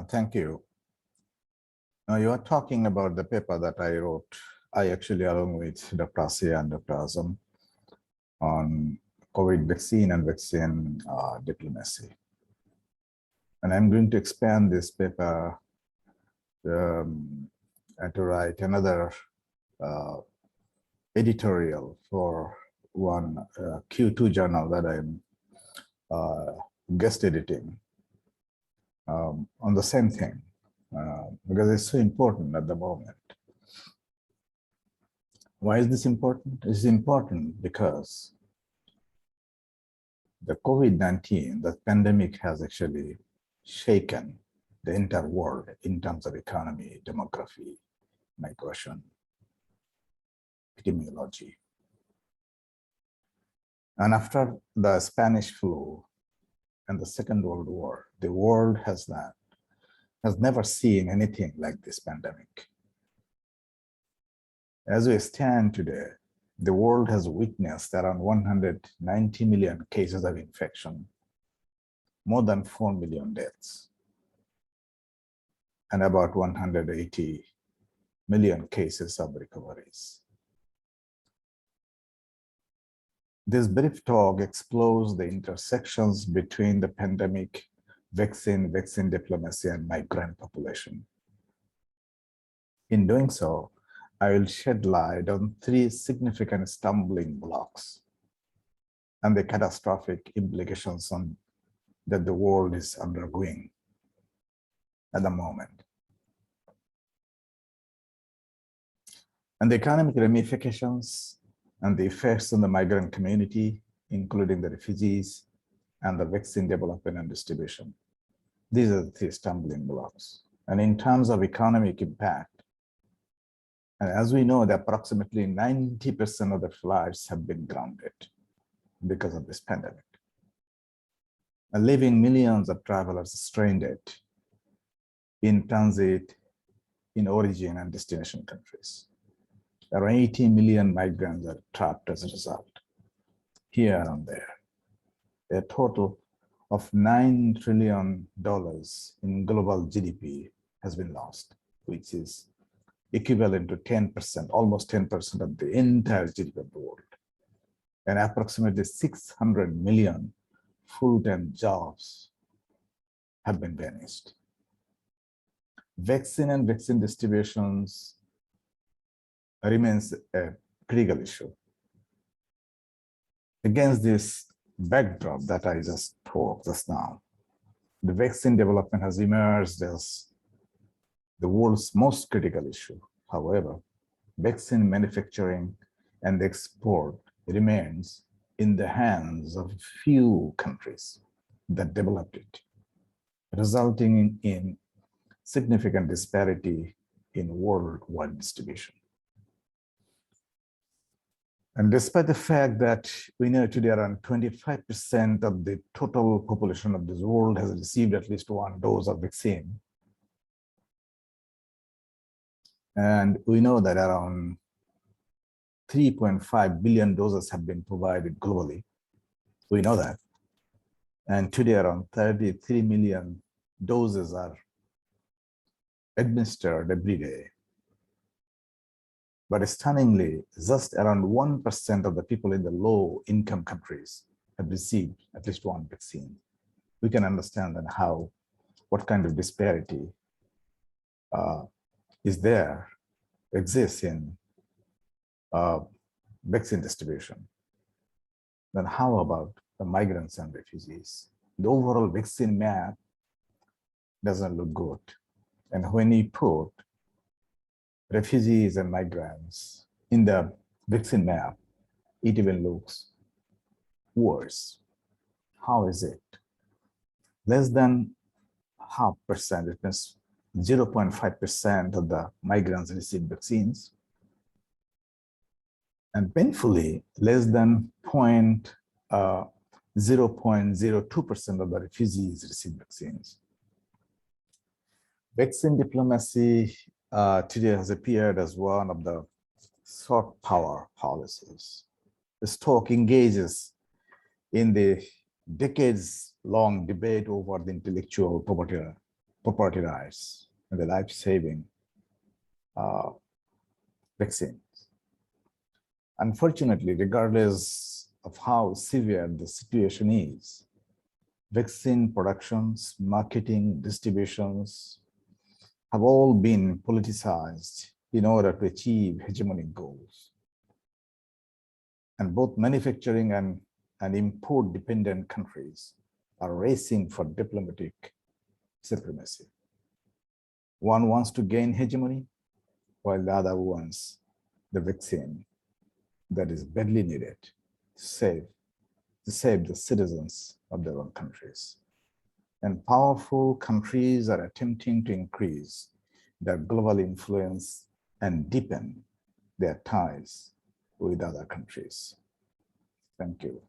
Thank you. Now you are talking about the paper that I wrote, I actually along with Dr. Asiya and Dr. Azam on COVID vaccine and vaccine diplomacy. And I'm going to expand this paper and to write another editorial for one Q2 journal that I'm guest editing on the same thing. Because it's so important at the moment. Why is this important? It's important because the COVID-19, the pandemic has actually shaken the entire world in terms of economy, demography, migration, epidemiology. And after the Spanish flu and the Second World War, the world has never seen anything like this pandemic. As we stand today, the world has witnessed around 190 million cases of infection, more than 4 million deaths, and about 180 million cases of recoveries. This brief talk explores the intersections between the pandemic, vaccine diplomacy, and migrant population. In doing so, I will shed light on three significant stumbling blocks and the catastrophic implications that the world is undergoing at the moment. And the economic ramifications and the effects on the migrant community, including the refugees and the vaccine development and distribution. These are the three stumbling blocks. And in terms of economic impact, and as we know, that approximately 90% of the flights have been grounded because of this pandemic, and leaving millions of travelers stranded in transit, in origin and destination countries. Around 80 million migrants are trapped as a result, here and there. A total of $9 trillion in global GDP has been lost, which is equivalent to 10%, almost 10% of the entire GDP of the world. And approximately 600 million full-time jobs have been vanished. Vaccine and vaccine distributions remains a critical issue. Against this backdrop that I just talked just now, the vaccine development has emerged as the world's most critical issue. However, vaccine manufacturing and export remains in the hands of few countries that developed it, resulting in significant disparity in worldwide distribution. And despite the fact that we know today around 25% of the total population of this world has received at least one dose of vaccine, and we know that around 3.5 billion doses have been provided globally. We know that. And today around 33 million doses are administered every day. But stunningly, just around 1% of the people in the low-income countries have received at least one vaccine. We can understand then what kind of disparity exists in vaccine distribution. Then how about the migrants and refugees? The overall vaccine map doesn't look good. And when you put refugees and migrants in the vaccine map, it even looks worse. How is it? Less than 0.5%, it means 0.5% of the migrants receive vaccines. And painfully, less than 0.02% of the refugees receive vaccines. Vaccine diplomacy today has appeared as one of the soft power policies. This talk engages in the decades-long debate over the intellectual property property rights, and the life-saving vaccines. Unfortunately, regardless of how severe the situation is, vaccine productions, marketing, distributions have all been politicized in order to achieve hegemonic goals. And both manufacturing and import-dependent countries are racing for diplomatic supremacy. One wants to gain hegemony, while the other wants the vaccine that is badly needed to save the citizens of their own countries. And powerful countries are attempting to increase their global influence and deepen their ties with other countries. Thank you.